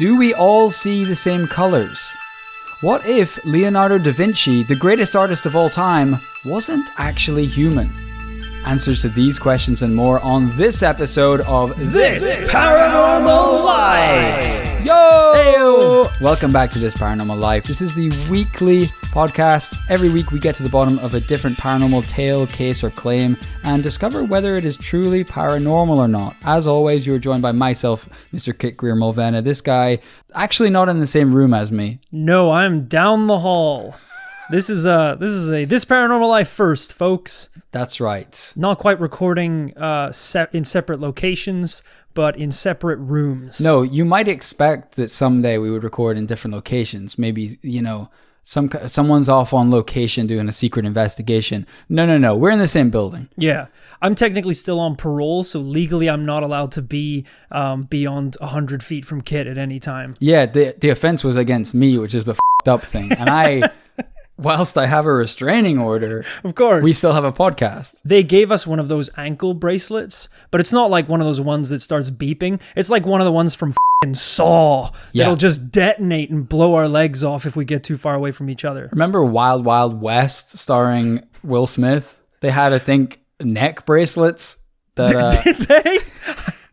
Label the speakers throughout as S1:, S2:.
S1: Do we all see the same colors? What if Leonardo da Vinci, the greatest artist of all time, wasn't actually human? Answers to these questions and more on this episode of This Paranormal Life! Yo! Hey-o! Welcome back to This Paranormal Life. This is the weekly podcast. Every week we get to the bottom of a different paranormal tale, case, or claim and discover whether it is truly paranormal or not. As always, you're joined by myself, Mr. Kit Greer-Mulvanna. This guy, actually not in the same room as me.
S2: No, I'm down the hall. This is a This Paranormal Life first, folks.
S1: That's right.
S2: Not quite recording in separate locations, but in separate rooms.
S1: No, you might expect that someday we would record in different locations. Maybe, someone's off on location doing a secret investigation. No. We're in the same building.
S2: Yeah. I'm technically still on parole, so legally I'm not allowed to be beyond 100 feet from Kit at any time.
S1: Yeah, the offense was against me, which is the f***ed up thing. And I... Whilst I have a restraining order,
S2: of course, we
S1: still have a podcast.
S2: They gave us one of those ankle bracelets, but it's not like one of those ones that starts beeping. It's like one of the ones from f***ing Saw that'll just detonate and blow our legs off if we get too far away from each other.
S1: Remember Wild Wild West starring Will Smith? They had, I think, neck bracelets. That,
S2: Did they?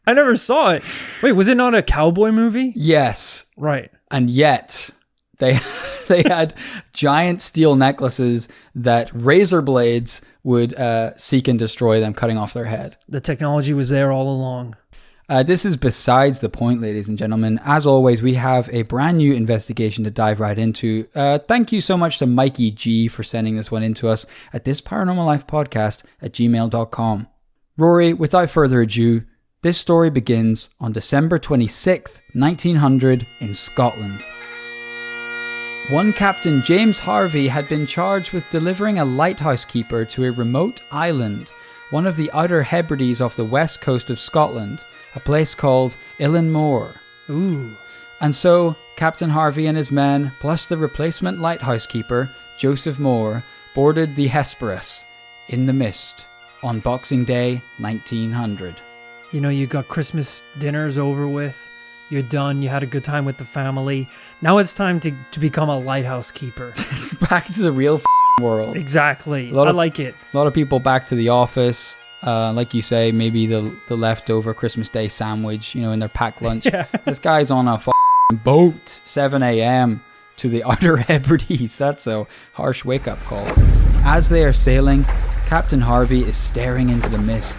S2: I never saw it. Wait, was it not a cowboy movie?
S1: Yes.
S2: Right.
S1: And yet... They had giant steel necklaces that razor blades would seek and destroy them, cutting off their head.
S2: The technology was there all along.
S1: This is besides the point, ladies and gentlemen. As always, we have a brand new investigation to dive right into. Thank you so much to Mikey G for sending this one in to us at thisparanormallifepodcast@gmail.com. Rory, without further ado, this story begins on December 26th, 1900 in Scotland. One Captain James Harvey had been charged with delivering a lighthouse keeper to a remote island, one of the Outer Hebrides off the west coast of Scotland, a place called Eilean.
S2: Ooh.
S1: And so, Captain Harvey and his men, plus the replacement lighthouse keeper, Joseph Moore, boarded the Hesperus in the mist on Boxing Day 1900.
S2: You got Christmas dinners over with. You're done. You had a good time with the family. Now it's time to become a lighthouse keeper.
S1: It's back to the real world.
S2: Exactly. I like it.
S1: A lot of people back to the office. Like you say, maybe the leftover Christmas Day sandwich, in their packed lunch.
S2: Yeah.
S1: This guy's on a boat, 7 a.m. to the Outer Hebrides. That's a harsh wake-up call. As they are sailing, Captain Harvey is staring into the mist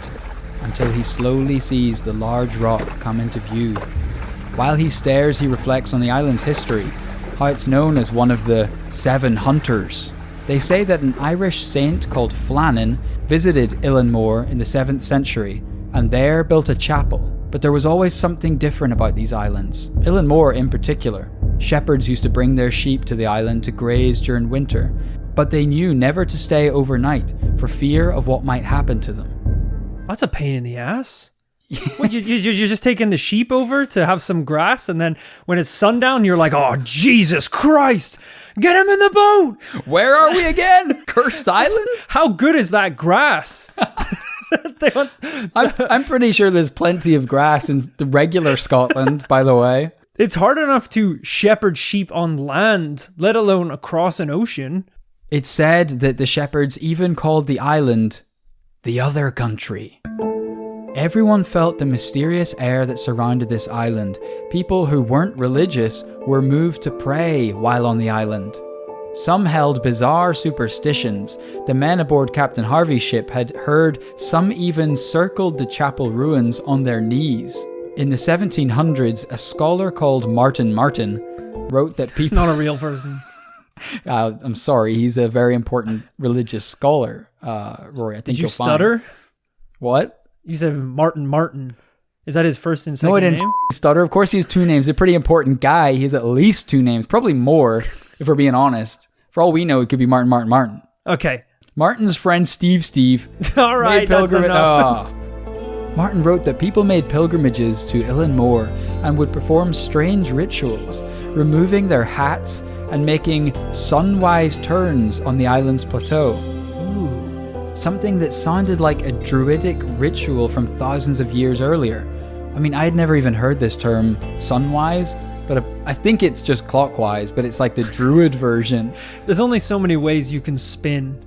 S1: until he slowly sees the large rock come into view. While he stares, he reflects on the island's history, how it's known as one of the Seven Hunters. They say that an Irish saint called Flannan visited Eilean in the 7th century, and there built a chapel. But there was always something different about these islands. Eilean in particular. Shepherds used to bring their sheep to the island to graze during winter, but they knew never to stay overnight for fear of what might happen to them.
S2: That's a pain in the ass. What, you're just taking the sheep over to have some grass, and then when it's sundown, you're like, oh, Jesus Christ, get him in the boat.
S1: Where are we again? Cursed Island?
S2: How good is that grass?
S1: I'm pretty sure there's plenty of grass in the regular Scotland, by the way.
S2: It's hard enough to shepherd sheep on land, let alone across an ocean.
S1: It's said that the shepherds even called the island the other country. Everyone felt the mysterious air that surrounded this island. People who weren't religious were moved to pray while on the island. Some held bizarre superstitions. The men aboard Captain Harvey's ship had heard some even circled the chapel ruins on their knees. In the 1700s, a scholar called Martin wrote that people...
S2: Not a real person.
S1: I'm sorry, he's a very important religious scholar, Rory. I think
S2: Did you
S1: you'll
S2: stutter?
S1: Find. What?
S2: You said Martin. Is that his first and second name?
S1: No, I didn't stutter. Of course he has two names. He's a pretty important guy. He has at least two names. Probably more, if we're being honest. For all we know, it could be Martin.
S2: Okay.
S1: Martin's friend Steve.
S2: All right, that's enough.
S1: Martin wrote that people made pilgrimages to Eilean and would perform strange rituals, removing their hats and making sunwise turns on the island's plateau. Something that sounded like a druidic ritual from thousands of years earlier. I mean, I had never even heard this term, sunwise. But I think it's just clockwise, but it's like the druid version.
S2: There's only so many ways you can spin.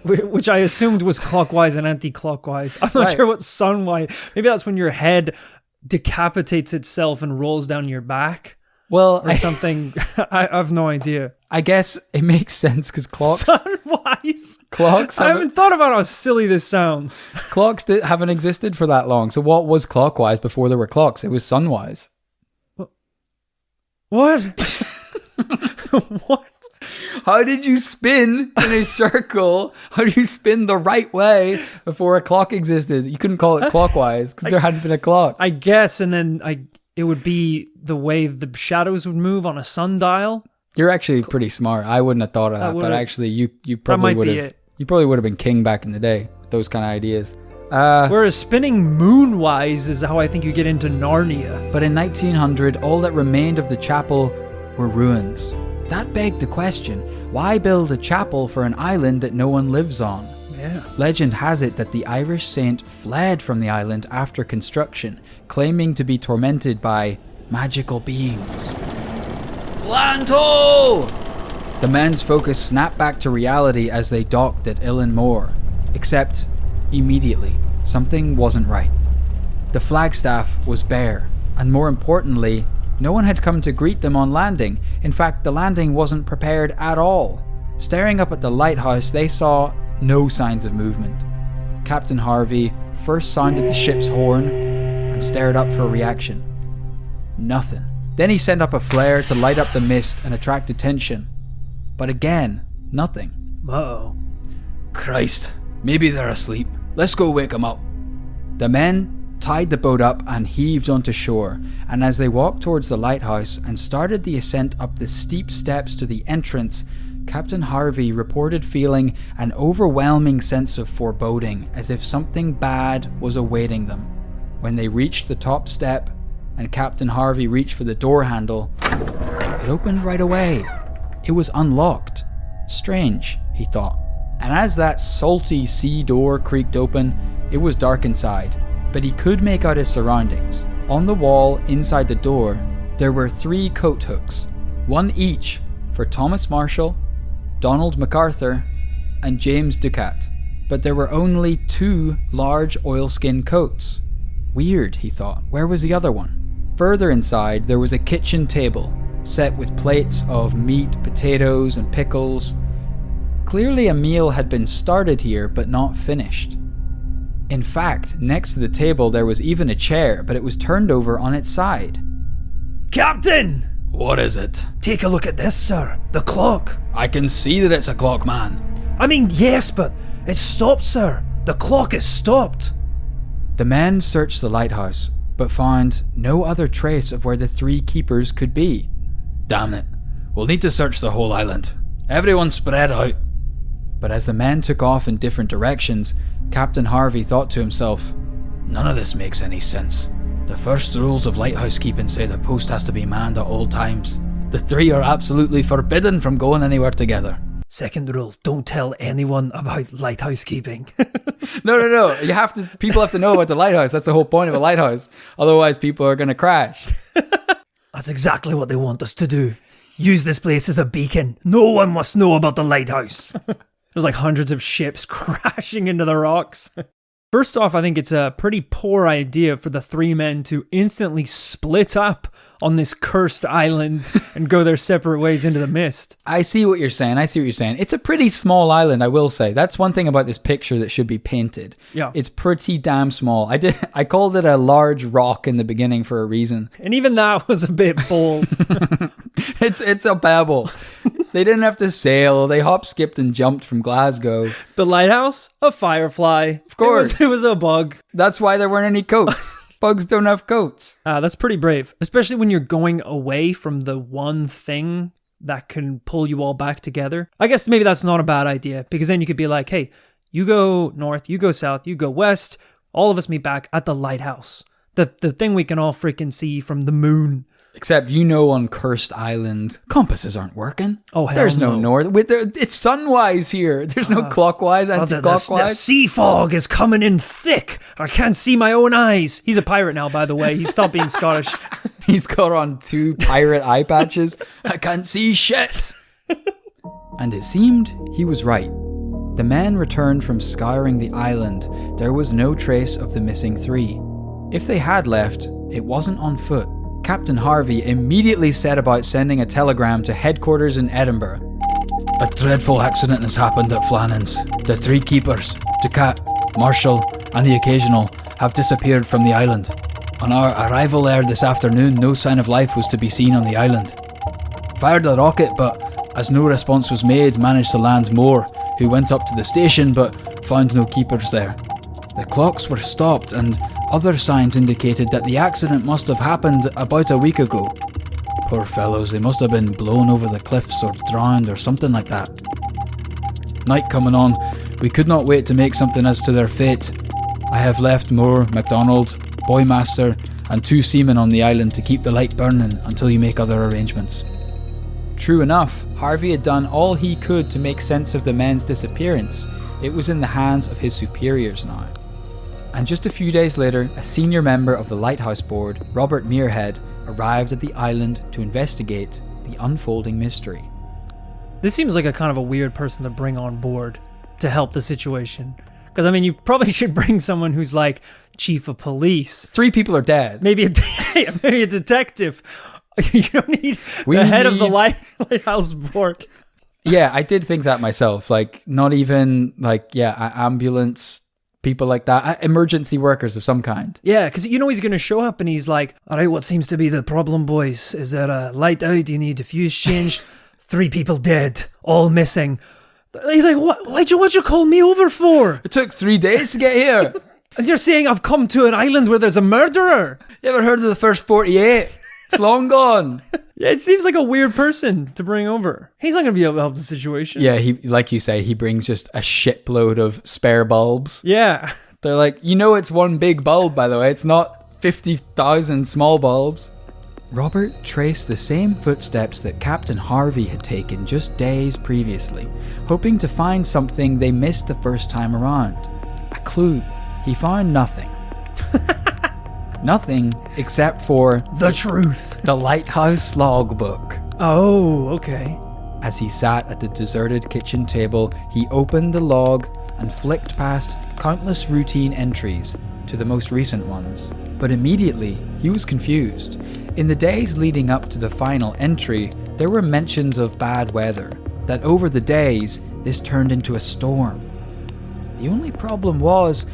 S2: Which I assumed was clockwise and anti-clockwise. I'm not sure what sunwise. Maybe that's when your head decapitates itself and rolls down your back.
S1: Well,
S2: or something. I have no idea.
S1: I guess it makes sense because clocks.
S2: Sunwise.
S1: Clocks.
S2: I haven't thought about how silly this sounds.
S1: Clocks haven't existed for that long. So what was clockwise before there were clocks? It was sunwise.
S2: What? What?
S1: How did you spin in a circle? How do you spin the right way before a clock existed? You couldn't call it clockwise because there hadn't been a clock.
S2: I guess, and then it would be the way the shadows would move on a sundial.
S1: You're actually pretty smart. I wouldn't have thought of that, but actually you probably would have. You probably would have been king back in the day with those kind of ideas.
S2: Whereas spinning moonwise is how I think you get into Narnia.
S1: But in 1900, all that remained of the chapel were ruins. That begged the question, why build a chapel for an island that no one lives on?
S2: Yeah.
S1: Legend has it that the Irish saint fled from the island after construction, claiming to be tormented by magical beings. Lanto! The men's focus snapped back to reality as they docked at Eilean Moor. Except, immediately, something wasn't right. The flagstaff was bare, and more importantly, no one had come to greet them on landing. In fact, the landing wasn't prepared at all. Staring up at the lighthouse, they saw no signs of movement. Captain Harvey first sounded the ship's horn and stared up for a reaction. Nothing. Then he sent up a flare to light up the mist and attract attention. But again, nothing.
S2: Uh-oh.
S1: Christ, maybe they're asleep. Let's go wake them up. The men tied the boat up and heaved onto shore, and as they walked towards the lighthouse and started the ascent up the steep steps to the entrance, Captain Harvey reported feeling an overwhelming sense of foreboding, as if something bad was awaiting them. When they reached the top step and Captain Harvey reached for the door handle, it opened right away. It was unlocked. Strange, he thought. And as that salty sea door creaked open, it was dark inside, but he could make out his surroundings. On the wall inside the door, there were 3 coat hooks, one each for Thomas Marshall, Donald MacArthur, and James Ducat. But there were only 2 large oilskin coats. Weird, he thought. Where was the other one? Further inside, there was a kitchen table, set with plates of meat, potatoes, and pickles. Clearly a meal had been started here, but not finished. In fact, next to the table there was even a chair, but it was turned over on its side.
S2: Captain!
S1: What is it?
S2: Take a look at this, sir. The clock.
S1: I can see that it's a clock, man.
S2: I mean, yes, but it's stopped, sir. The clock is stopped.
S1: The men searched the lighthouse, but found no other trace of where the 3 keepers could be. Damn it. We'll need to search the whole island. Everyone spread out. But as the men took off in different directions, Captain Harvey thought to himself, none of this makes any sense. The first rules of lighthouse keeping say the post has to be manned at all times. The 3 are absolutely forbidden from going anywhere together.
S2: Second rule, don't tell anyone about lighthouse keeping.
S1: No. People have to know about the lighthouse. That's the whole point of a lighthouse. Otherwise, people are going to crash.
S2: That's exactly what they want us to do. Use this place as a beacon. No one must know about the lighthouse. There's like hundreds of ships crashing into the rocks. First off, I think it's a pretty poor idea for the 3 men to instantly split up on this cursed island and go their separate ways into the mist.
S1: I see what you're saying. It's a pretty small island, I will say. That's one thing about this picture that should be painted.
S2: Yeah.
S1: It's pretty damn small. I called it a large rock in the beginning for a reason.
S2: And even that was a bit bold.
S1: It's a pebble. They didn't have to sail. They hop, skipped, and jumped from Glasgow.
S2: The lighthouse? A firefly.
S1: Of course.
S2: It was a bug.
S1: That's why there weren't any coats. Bugs don't have coats.
S2: That's pretty brave. Especially when you're going away from the one thing that can pull you all back together. I guess maybe that's not a bad idea. Because then you could be like, hey, you go north, you go south, you go west. All of us meet back at the lighthouse. The thing we can all freaking see from the moon.
S1: Except, on Cursed Island, compasses aren't working.
S2: Oh, hell
S1: There's no north. It's sunwise here. There's no clockwise, anti-clockwise.
S2: The sea fog is coming in thick. I can't see my own eyes. He's a pirate now, by the way. He stopped being Scottish.
S1: He's got on 2 pirate eye patches. I can't see shit. And it seemed he was right. The men returned from scouring the island. There was no trace of the missing 3. If they had left, it wasn't on foot. Captain Harvey immediately set about sending a telegram to headquarters in Edinburgh. A dreadful accident has happened at Flannan's. The 3 keepers, Ducat, Marshall, and the Occasional, have disappeared from the island. On our arrival there this afternoon, no sign of life was to be seen on the island. Fired a rocket, but as no response was made, managed to land Moore, who went up to the station but found no keepers there. The clocks were stopped and other signs indicated that the accident must have happened about a week ago. Poor fellows, they must have been blown over the cliffs or drowned or something like that. Night coming on, we could not wait to make something as to their fate. I have left Moore, MacDonald, Boymaster, and 2 seamen on the island to keep the light burning until you make other arrangements. True enough, Harvey had done all he could to make sense of the men's disappearance. It was in the hands of his superiors now. And just a few days later, a senior member of the Lighthouse Board, Robert Muirhead, arrived at the island to investigate the unfolding mystery.
S2: This seems like a kind of a weird person to bring on board to help the situation. Because, I mean, you probably should bring someone who's like chief of police.
S1: 3 people are dead.
S2: Maybe a detective. You don't need the head of the Lighthouse Board.
S1: Yeah, I did think that myself. Like, not even, like, ambulance people like that. Emergency workers of some kind.
S2: Yeah, because you know he's going to show up and he's like, all right, what seems to be the problem, boys? Is there a light out? Do you need a fuse changed? 3 people dead, all missing. He's like, what'd you call me over for?
S1: It took 3 days to get here.
S2: And you're saying I've come to an island where there's a murderer?
S1: You ever heard of the first 48? It's long gone.
S2: Yeah, it seems like a weird person to bring over. He's not going to be able to help the situation.
S1: Yeah, he, like you say, he brings just a shitload of spare bulbs.
S2: Yeah.
S1: They're like, it's one big bulb, by the way. It's not 50,000 small bulbs. Robert traced the same footsteps that Captain Harvey had taken just days previously, hoping to find something they missed the first time around. A clue. He found nothing. Nothing except for
S2: the truth.
S1: The Lighthouse Logbook.
S2: Oh, okay.
S1: As he sat at the deserted kitchen table, he opened the log and flicked past countless routine entries to the most recent ones. But immediately, he was confused. In the days leading up to the final entry, there were mentions of bad weather, that over the days, this turned into a storm. The only problem was,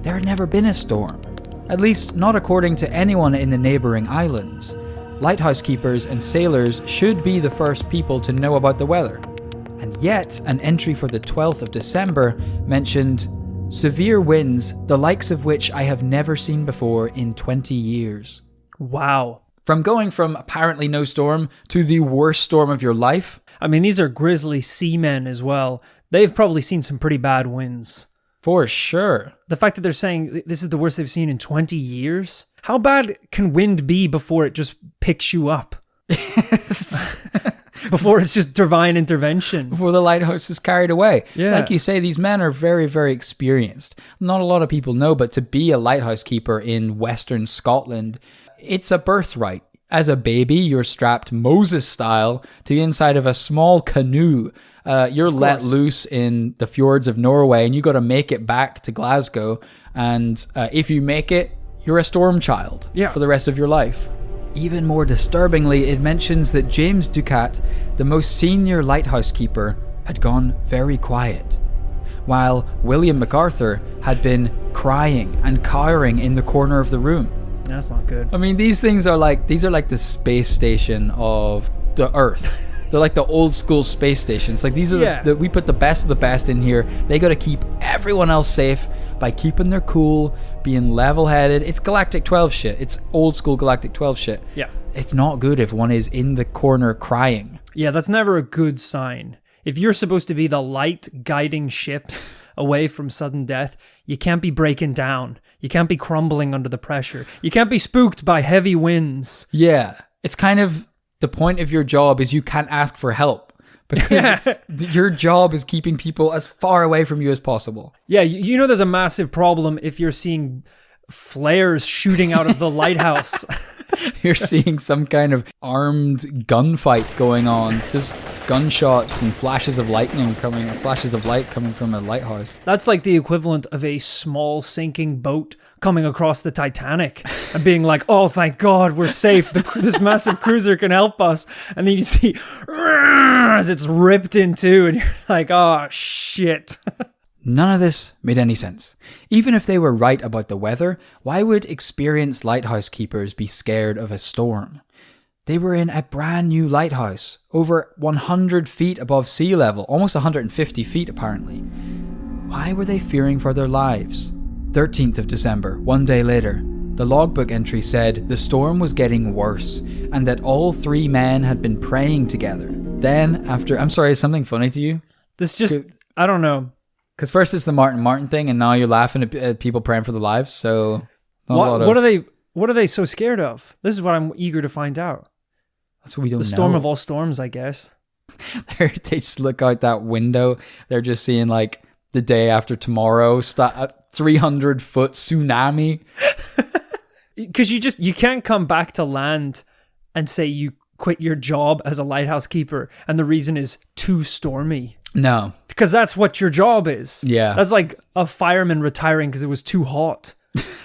S1: there had never been a storm. At least, not according to anyone in the neighbouring islands. Lighthouse keepers and sailors should be the first people to know about the weather. And yet, an entry for the 12th of December mentioned severe winds, the likes of which I have never seen before in 20 years.
S2: Wow.
S1: From going from apparently no storm to the worst storm of your life.
S2: I mean, these are grizzly seamen as well. They've probably seen some pretty bad winds.
S1: For sure.
S2: The fact that they're saying this is the worst they've seen in 20 years? How bad can wind be before it just picks you up? Before it's just divine intervention.
S1: Before the lighthouse is carried away.
S2: Yeah.
S1: Like you say, these men are very, very experienced. Not a lot of people know, but to be a lighthouse keeper in Western Scotland, it's a birthright. As a baby, you're strapped Moses style to the inside of a small canoe. You're let loose in the fjords of Norway and you got to make it back to Glasgow. And if you make it, you're a storm child for the rest of your life. Even more disturbingly, it mentions that James Ducat, the most senior lighthouse keeper, had gone very quiet, while William MacArthur had been crying and cowering in the corner of the room.
S2: That's not good.
S1: I mean, these are like the space station of the Earth. They're like the old school space stations. Like these are we put the best of the best in here. They got to keep everyone else safe by keeping their cool, being level-headed. It's Galactic 12 shit. It's old school Galactic 12 shit.
S2: Yeah.
S1: It's not good if one is in the corner crying.
S2: Yeah, that's never a good sign. If you're supposed to be the light guiding ships away from sudden death, you can't be breaking down. You can't be crumbling under the pressure. You can't be spooked by heavy winds.
S1: Yeah. It's kind of the point of your job is you can't ask for help because your job is keeping people as far away from you as possible.
S2: Yeah, you know there's a massive problem if you're seeing flares shooting out of the lighthouse.
S1: You're seeing some kind of armed gunfight going on. Just gunshots and flashes of light coming from a lighthouse.
S2: That's like the equivalent of a small sinking boat coming across the Titanic and being like, oh, thank God, we're safe. This massive cruiser can help us. And then you see as it's ripped in two and you're like, oh, shit.
S1: None of this made any sense. Even if they were right about the weather, why would experienced lighthouse keepers be scared of a storm? They were in a brand new lighthouse, over 100 feet above sea level, almost 150 feet apparently. Why were they fearing for their lives? 13th of December, one day later, the logbook entry said the storm was getting worse and that all three men had been praying together. Then, I'm sorry, is something funny to you?
S2: I don't know.
S1: Because first it's the Martin thing, and now you're laughing at people praying for their lives. So,
S2: what are they so scared of? This is what I'm eager to find out.
S1: That's what we don't know.
S2: The storm of all storms, I guess.
S1: They just look out that window. They're just seeing like the day after tomorrow, 300-foot tsunami.
S2: Because you can't come back to land and say you quit your job as a lighthouse keeper, and the reason is too stormy.
S1: No.
S2: Because that's what your job is.
S1: Yeah.
S2: That's like a fireman retiring because it was too hot.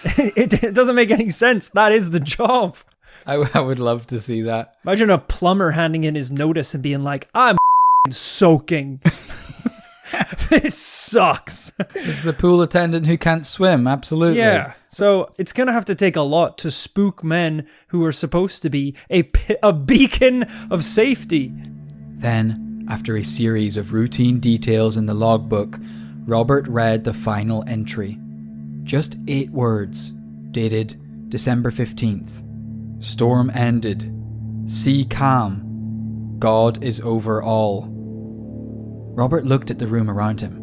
S2: It doesn't make any sense. That is the job.
S1: I would love to see that.
S2: Imagine a plumber handing in his notice and being like, I'm soaking. This sucks.
S1: It's the pool attendant who can't swim. Absolutely.
S2: Yeah. So it's going to have to take a lot to spook men who are supposed to be a beacon of safety.
S1: Then, after a series of routine details in the logbook, Robert read the final entry. Just 8 words, dated December 15th. Storm ended. Sea calm. God is over all. Robert looked at the room around him.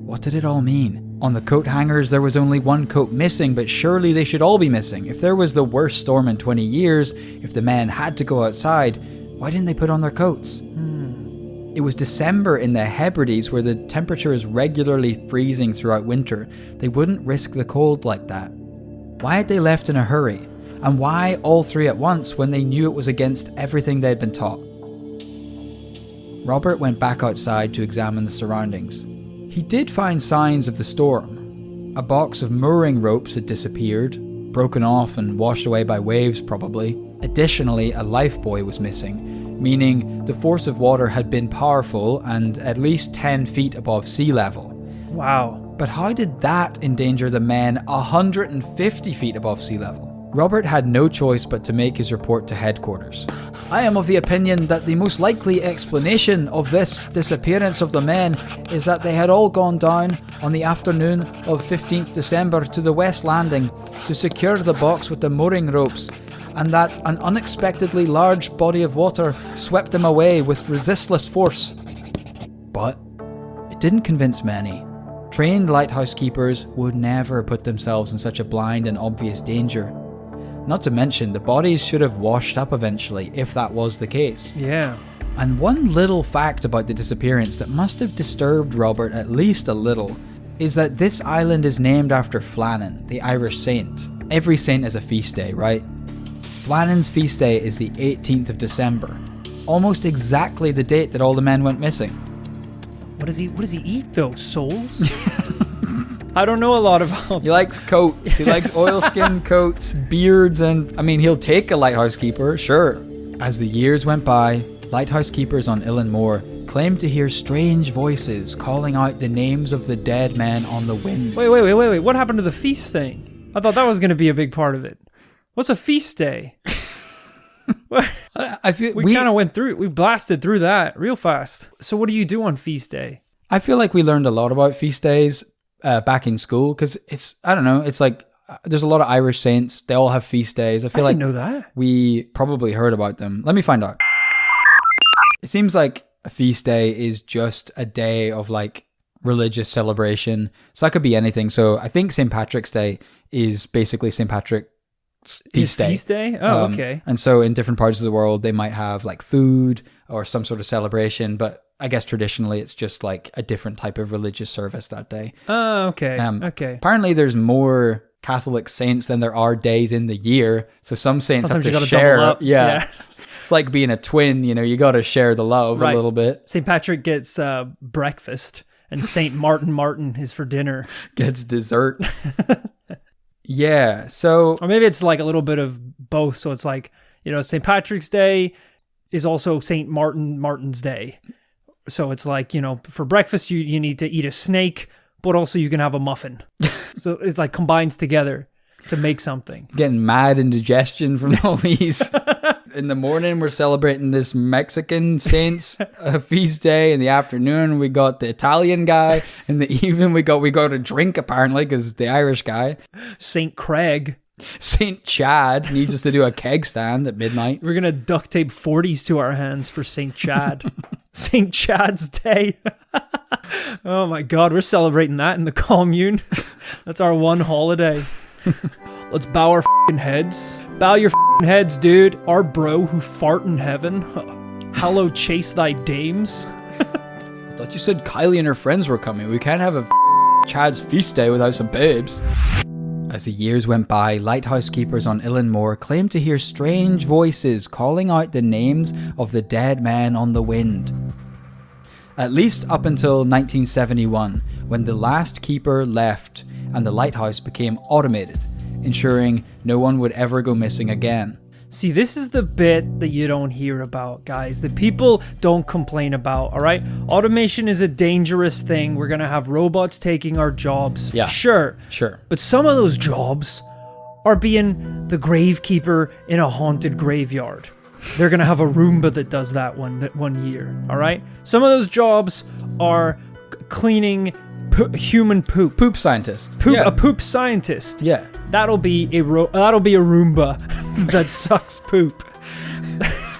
S1: What did it all mean? On the coat hangers there was only one coat missing, but surely they should all be missing. If there was the worst storm in 20 years, if the men had to go outside, why didn't they put on their coats? It was December in the Hebrides where the temperature is regularly freezing throughout winter. They wouldn't risk the cold like that. Why had they left in a hurry? And why all three at once when they knew it was against everything they'd been taught? Robert went back outside to examine the surroundings. He did find signs of the storm. A box of mooring ropes had disappeared, broken off and washed away by waves probably. Additionally, a lifebuoy was missing, meaning the force of water had been powerful and at least 10 feet above sea level.
S2: Wow.
S1: But how did that endanger the men 150 feet above sea level? Robert had no choice but to make his report to headquarters. I am of the opinion that the most likely explanation of this disappearance of the men is that they had all gone down on the afternoon of 15th December to the West Landing to secure the box with the mooring ropes, and that an unexpectedly large body of water swept them away with resistless force. But it didn't convince many. Trained lighthouse keepers would never put themselves in such a blind and obvious danger. Not to mention, the bodies should have washed up eventually, if that was the case.
S2: Yeah.
S1: And one little fact about the disappearance that must have disturbed Robert at least a little is that this island is named after Flannan, the Irish saint. Every saint has a feast day, right? Flannan's feast day is the 18th of December, almost exactly the date that all the men went missing.
S2: What does he eat though? Souls? I don't know a lot about.
S1: He likes coats. He likes oilskin coats, beards, and he'll take a lighthouse keeper, sure. As the years went by, lighthouse keepers on Eilean Moor claimed to hear strange voices calling out the names of the dead men on the wind.
S2: Wait. What happened to the feast thing? I thought that was going to be a big part of it. What's a feast day?
S1: I feel
S2: we kind of went through it. We blasted through that real fast. So what do you do on feast day?
S1: I feel like we learned a lot about feast days back in school because it's like there's a lot of Irish saints. They all have feast days. I didn't
S2: know that.
S1: We probably heard about them. Let me find out. It seems like a feast day is just a day of like religious celebration. So that could be anything. So I think St. Patrick's Day is basically St. Patrick's feast day.
S2: Feast day? Oh, okay.
S1: And so in different parts of the world, they might have like food or some sort of celebration, but I guess traditionally it's just like a different type of religious service that day.
S2: Oh, okay. Okay.
S1: Apparently there's more Catholic saints than there are days in the year. So some saints
S2: Sometimes you
S1: have
S2: gotta
S1: to share.
S2: double up.
S1: Yeah. It's like being a twin, you got to share the love a little bit.
S2: St. Patrick gets breakfast, and St. Martin is for dinner.
S1: Gets dessert. Yeah, so...
S2: Or maybe it's like a little bit of both. So it's like, St. Patrick's Day is also St. Martin's Day. So it's like, for breakfast, you need to eat a snake, but also you can have a muffin. So it like combines together to make something.
S1: Getting mad indigestion from all these. In the morning, we're celebrating this Mexican saint's feast day. In the afternoon, we got the Italian guy. In the evening, we got a drink, apparently, because the Irish guy.
S2: St. Craig.
S1: St. Chad needs us to do a keg stand at midnight.
S2: We're going to duct tape 40s to our hands for St. Chad. St. Chad's Day. Oh my God, we're celebrating that in the commune. That's our one holiday. Let's bow our f***ing heads. Bow your f***ing heads, dude. Our bro who fart in heaven. Hallow chase thy dames.
S1: I thought you said Kylie and her friends were coming. We can't have a Chad's feast day without some babes. As the years went by, lighthouse keepers on Eilean Moor claimed to hear strange voices calling out the names of the dead men on the wind. At least up until 1971, when the last keeper left and the lighthouse became automated, ensuring no one would ever go missing again.
S2: See, this is the bit that you don't hear about, guys. That people don't complain about, all right? Automation is a dangerous thing. We're going to have robots taking our jobs.
S1: Yeah.
S2: Sure. But some of those jobs are being the gravekeeper in a haunted graveyard. They're going to have a Roomba that does that one year, all right? Some of those jobs are cleaning human poop.
S1: Poop scientist.
S2: A poop scientist.
S1: Yeah.
S2: That'll be a Roomba that sucks poop.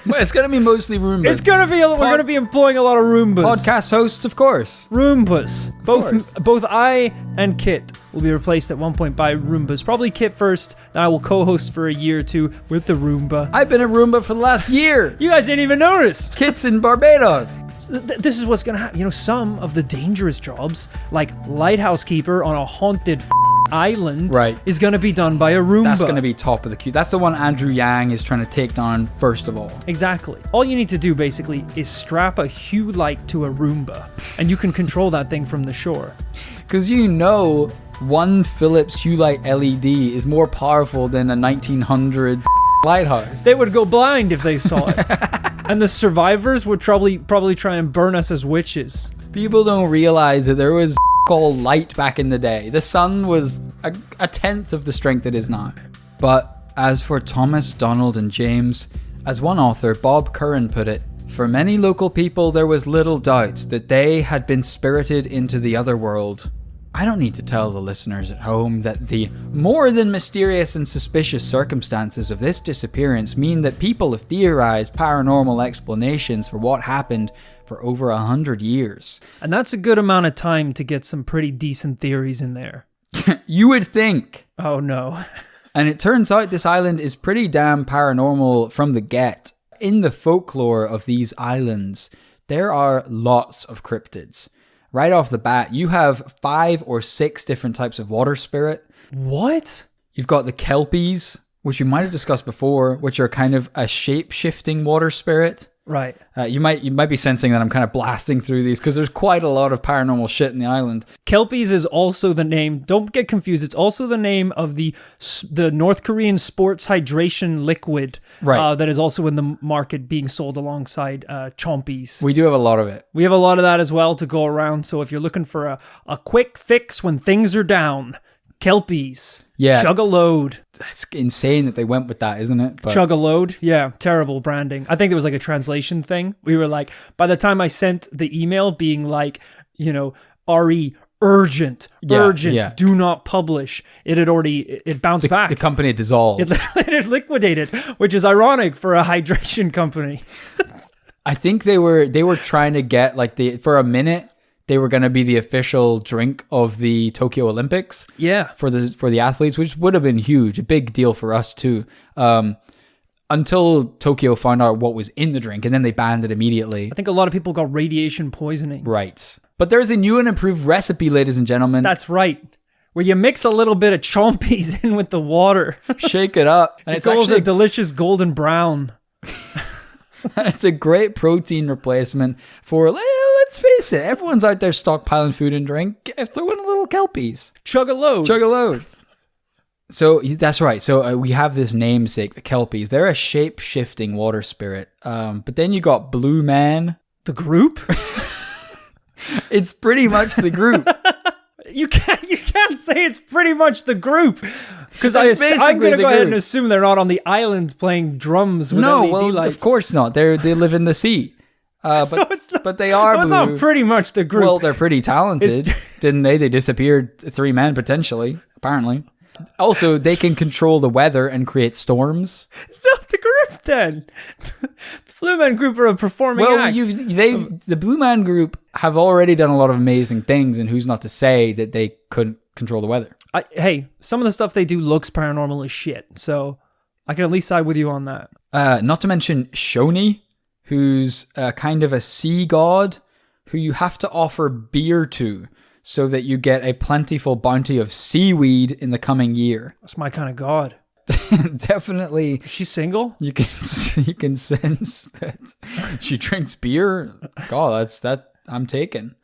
S1: Well, it's gonna be mostly Roombas.
S2: It's gonna be. We're gonna be employing a lot of Roombas.
S1: Podcast hosts, of course.
S2: Roombas. Both I and Kit will be replaced at one point by Roombas. Probably Kit first. Then I will co-host for a year or two with the Roomba.
S1: I've been a Roomba for the last year.
S2: You guys didn't even notice.
S1: Kit's in Barbados.
S2: This is what's gonna happen. Some of the dangerous jobs, like lighthouse keeper on a haunted island,
S1: right,
S2: is gonna be done by a Roomba.
S1: That's gonna be top of the queue. That's the one Andrew Yang is trying to take down first of all.
S2: Exactly. All you need to do basically is strap a hue light to a Roomba, and you can control that thing from the shore.
S1: Because one Philips hue light LED is more powerful than a 1900s lighthouse.
S2: They would go blind if they saw it. And the survivors would probably try and burn us as witches.
S1: People don't realize that there was all light back in the day. The sun was a tenth of the strength it is now. But as for Thomas, Donald, and James, as one author, Bob Curran, put it, for many local people there was little doubt that they had been spirited into the other world. I don't need to tell the listeners at home that the more than mysterious and suspicious circumstances of this disappearance mean that people have theorized paranormal explanations for what happened for over 100 years.
S2: And that's a good amount of time to get some pretty decent theories in there.
S1: You would think.
S2: Oh no.
S1: And it turns out this island is pretty damn paranormal from the get. In the folklore of these islands, there are lots of cryptids. Right off the bat, you have 5 or 6 different types of water spirit.
S2: What?
S1: You've got the Kelpies, which you might have discussed before, which are kind of a shape-shifting water spirit.
S2: Right.
S1: You might be sensing that I'm kind of blasting through these because there's quite a lot of paranormal shit in the island.
S2: Kelpies is also the name, don't get confused, it's also the name of the North Korean sports hydration liquid,
S1: right,
S2: that is also in the market being sold alongside Chompies.
S1: We do have a lot of it.
S2: We have a lot of that as well to go around, so if you're looking for a quick fix when things are down, Kelpies.
S1: Yeah.
S2: Chug a load.
S1: That's insane that they went with that, isn't it? But
S2: Chug a load. Yeah. Terrible branding. I think it was like a translation thing. We were like, by the time I sent the email being like, RE, urgent, do not publish. It bounced back.
S1: The company had dissolved.
S2: It liquidated, which is ironic for a hydration company.
S1: I think they were trying to get for a minute, they were going to be the official drink of the Tokyo Olympics.
S2: Yeah.
S1: For the athletes, which would have been huge, a big deal for us too. Until Tokyo found out what was in the drink, and then they banned it immediately.
S2: I think a lot of people got radiation poisoning.
S1: Right. But there's a new and improved recipe, ladies and gentlemen.
S2: That's right. where you mix a little bit of chompies in with the water.
S1: Shake it up. And
S2: It's actually a delicious golden brown.
S1: It's a great protein replacement for, let's face it, everyone's out there stockpiling food and drink. Throw in a little kelpies.
S2: Chug a load.
S1: Chug a load. So that's right. So we have this namesake, the kelpies. They're a shape-shifting water spirit. But then you got Blue Man.
S2: The group?
S1: It's pretty much the group.
S2: You can't say it's pretty much the group. Because I'm
S1: basically
S2: going to
S1: the
S2: go ahead and
S1: group.
S2: assume they're not on the island playing drums with LED lights.
S1: Of course not. They live in the sea. But they are
S2: So it's
S1: blue.
S2: not pretty much the group.
S1: Well, they're pretty talented, didn't they? They disappeared 3 men, potentially, apparently. Also, they can control the weather and create storms.
S2: It's not the group then. The Blue Man Group are a performing act.
S1: The Blue Man Group have already done a lot of amazing things, and who's not to say that they couldn't control the weather?
S2: Hey, some of the stuff they do looks paranormal as shit, so I can at least side with you on that.
S1: Not to mention Shoni, who's kind of a sea god who you have to offer beer to so that you get a plentiful bounty of seaweed in the coming year.
S2: That's my kind of god.
S1: Definitely.
S2: Is she single?
S1: You can sense that she drinks beer. God, I'm taken.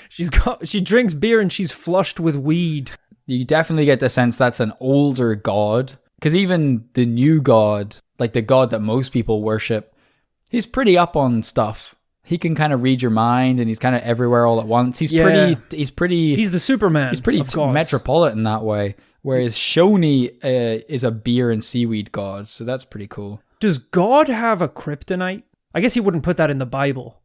S2: She drinks beer and she's flushed with weed.
S1: You definitely get the sense that's an older god. Because even the new god, like the god that most people worship, he's pretty up on stuff. He can kind of read your mind, and he's kind of everywhere all at once. He's pretty.
S2: He's the Superman.
S1: He's pretty metropolitan that way. Whereas Shoni is a beer and seaweed god, so that's pretty cool.
S2: Does God have a kryptonite? I guess he wouldn't put that in the Bible.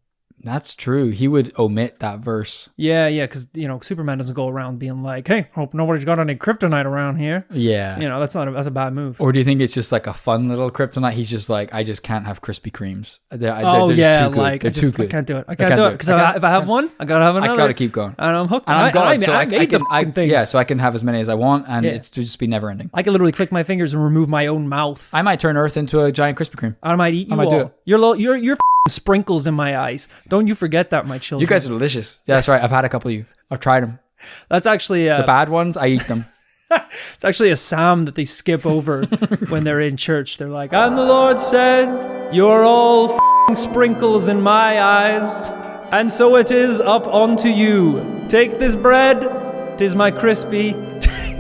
S1: That's true. He would omit that verse.
S2: Yeah, because, Superman doesn't go around being like, hey, hope nobody's got any kryptonite around here.
S1: Yeah.
S2: That's a bad move.
S1: Or do you think it's just like a fun little kryptonite? He's just like, I just can't have Krispy Kremes. They're
S2: too good.
S1: They're too good.
S2: I can't do it. I can't do it. Because if I have one, I gotta have another.
S1: I gotta keep going.
S2: And I'm hooked.
S1: And I'm gone. So I
S2: made the things.
S1: Yeah, so I can have as many as I want, and it's just be never ending.
S2: I can literally click my fingers and remove my own mouth.
S1: I might turn Earth into a giant Krispy Kreme.
S2: I might eat you all.
S1: Do it.
S2: You're sprinkles in my eyes. Don't you forget that, my children.
S1: You guys are delicious. Yeah, that's right. I've had a couple of you. I've tried them.
S2: That's actually...
S1: the bad ones, I eat them.
S2: It's actually a psalm that they skip over when they're in church. They're like, and the Lord said, you're all sprinkles in my eyes, and so it is up unto you. Take this bread, 'tis my crispy.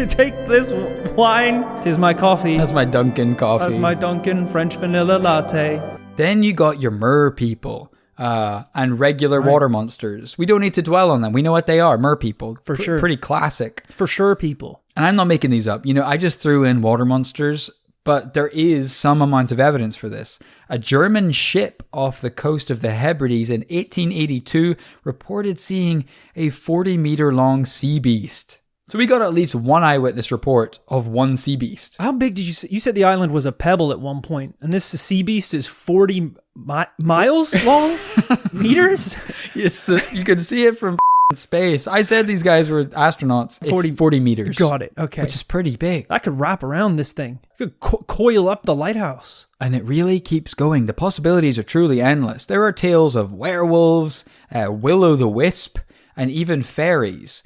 S2: Take this wine, 'tis my coffee.
S1: That's my Dunkin' coffee.
S2: That's my Dunkin' French vanilla latte.
S1: Then you got your mer people and regular water monsters. We don't need to dwell on them. We know what they are. Mer people.
S2: For sure.
S1: Pretty classic.
S2: For sure, people.
S1: And I'm not making these up. I just threw in water monsters, but there is some amount of evidence for this. A German ship off the coast of the Hebrides in 1882 reported seeing a 40-meter long sea beast. So we got at least one eyewitness report of one sea beast.
S2: How big did you say? You said the island was a pebble at one point, and this sea beast is 40 miles long? Meters?
S1: You can see it from space. I said these guys were astronauts. It's 40 meters.
S2: Got it. Okay.
S1: Which is pretty big.
S2: That could wrap around this thing. You could coil up the lighthouse.
S1: And it really keeps going. The possibilities are truly endless. There are tales of werewolves, will-o'-the-wisp, and even fairies.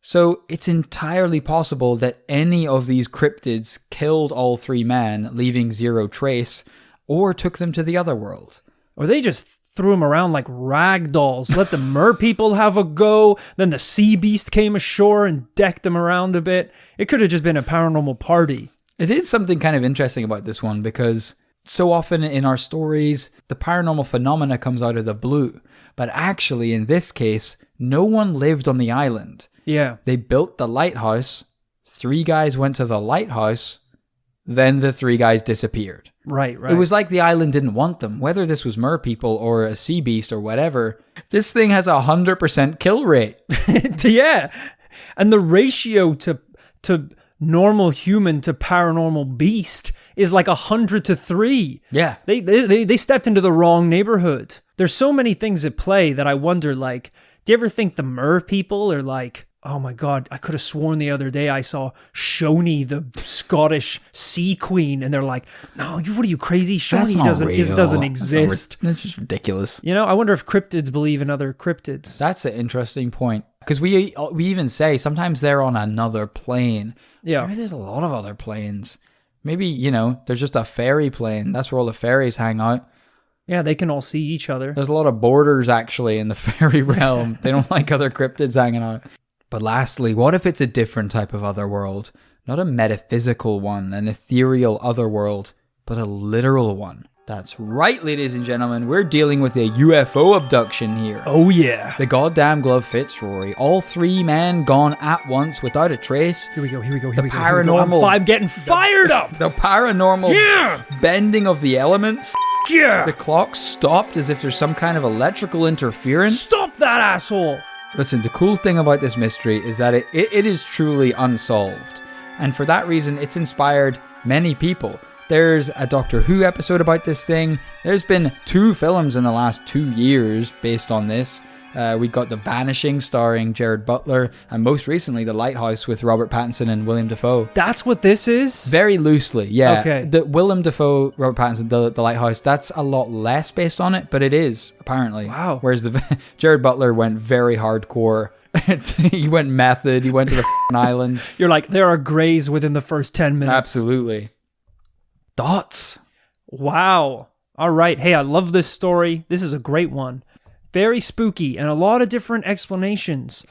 S1: So it's entirely possible that any of these cryptids killed all 3 men, leaving 0 trace, or took them to the other world.
S2: Or they just threw them around like rag dolls. Let the mer people have a go. Then the sea beast came ashore and decked them around a bit. It could have just been a paranormal party.
S1: It is something kind of interesting about this one because so often in our stories, the paranormal phenomena comes out of the blue. But actually, in this case, no one lived on the island.
S2: Yeah.
S1: They built the lighthouse. 3 guys went to the lighthouse. Then the 3 guys disappeared.
S2: Right.
S1: It was like the island didn't want them. Whether this was mer people or a sea beast or whatever, this thing has 100% kill rate.
S2: Yeah. And the ratio to normal human to paranormal beast is like 100-3.
S1: Yeah.
S2: They stepped into the wrong neighborhood. There's so many things at play that I wonder, like, do you ever think the mer people are like, oh my God, I could have sworn the other day I saw Shoni, the Scottish sea queen, and they're like, no, what are you crazy? Shoni doesn't exist.
S1: That's just ridiculous.
S2: I wonder if cryptids believe in other cryptids.
S1: That's an interesting point. Because we even say sometimes they're on another plane.
S2: Yeah.
S1: Maybe there's a lot of other planes. Maybe, there's just a fairy plane. That's where all the fairies hang out.
S2: Yeah, they can all see each other.
S1: There's a lot of borders, actually, in the fairy realm. They don't like other cryptids hanging out. But lastly, what if it's a different type of otherworld? Not a metaphysical one, an ethereal otherworld, but a literal one. That's right, ladies and gentlemen. We're dealing with a UFO abduction here.
S2: Oh, yeah.
S1: The goddamn glove fits, Rory. All 3 men gone at once without a trace.
S2: Here we go.
S1: The paranormal.
S2: I'm getting fired up.
S1: The paranormal bending of the elements.
S2: Yeah.
S1: The clock stopped as if there's some kind of electrical interference.
S2: Stop that asshole.
S1: Listen, the cool thing about this mystery is that it is truly unsolved. And for that reason, it's inspired many people. There's a Doctor Who episode about this thing. There's been 2 films in the last 2 years based on this. We got The Vanishing starring Gerard Butler, and most recently The Lighthouse with Robert Pattinson and William Dafoe.
S2: That's what this is?
S1: Very loosely, yeah.
S2: Okay.
S1: The Willem Dafoe, Robert Pattinson, the Lighthouse, that's a lot less based on it, but it is, apparently.
S2: Wow.
S1: Whereas Gerard Butler went very hardcore. He went method, he went to the island.
S2: You're like, there are greys within the first 10 minutes.
S1: Absolutely. Thoughts?
S2: Wow. All right. Hey, I love this story. This is a great one. Very spooky and a lot of different explanations.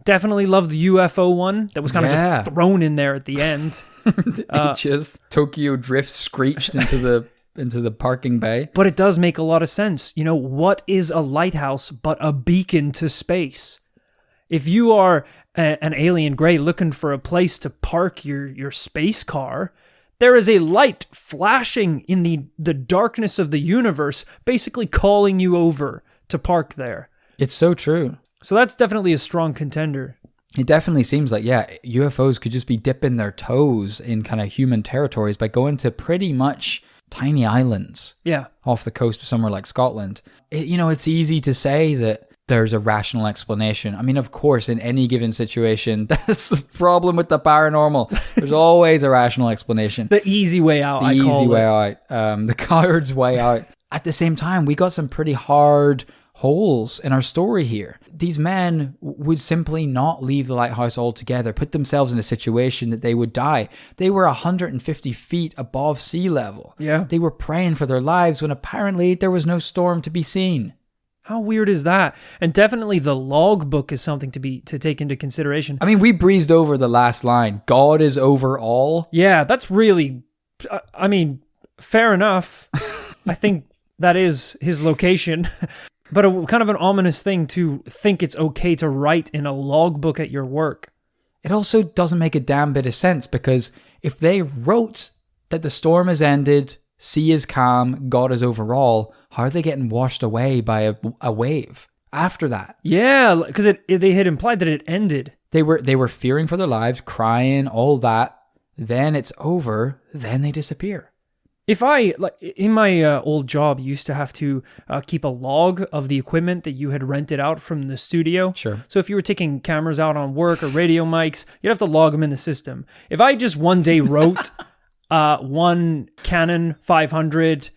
S2: Definitely love the UFO one that was kind of just thrown in there at the end.
S1: Just Tokyo Drift screeched into the parking bay.
S2: But it does make a lot of sense. What is a lighthouse but a beacon to space? If you are an alien gray looking for a place to park your space car, there is a light flashing in the darkness of the universe, basically calling you over to park there.
S1: It's so true.
S2: So that's definitely a strong contender.
S1: It definitely seems like, UFOs could just be dipping their toes in kind of human territories by going to pretty much tiny islands.
S2: Yeah.
S1: Off the coast of somewhere like Scotland. It's easy to say that there's a rational explanation. I mean, of course, in any given situation, that's the problem with the paranormal. There's always a rational explanation.
S2: The easy way out,
S1: The easy way out. The coward's way out. At the same time, we got some pretty hard holes in our story here. These men would simply not leave the lighthouse altogether, put themselves in a situation that they would die. They were 150 feet above sea level.
S2: Yeah.
S1: They were praying for their lives when apparently there was no storm to be seen.
S2: How weird is that? And definitely the logbook is something to take into consideration.
S1: I mean, we breezed over the last line. God is over all.
S2: Yeah, that's really, fair enough. I think that is his location. But kind of an ominous thing to think it's okay to write in a logbook at your work.
S1: It also doesn't make a damn bit of sense, because if they wrote that the storm has ended, sea is calm, God is over all, how are they getting washed away by a wave after that?
S2: Yeah, because they had implied that it ended.
S1: They were fearing for their lives, crying, all that. Then it's over. Then they disappear.
S2: If in my old job, you used to have to keep a log of the equipment that you had rented out from the studio.
S1: Sure.
S2: So if you were taking cameras out on work or radio mics, you'd have to log them in the system. If I just one day wrote one Canon 500,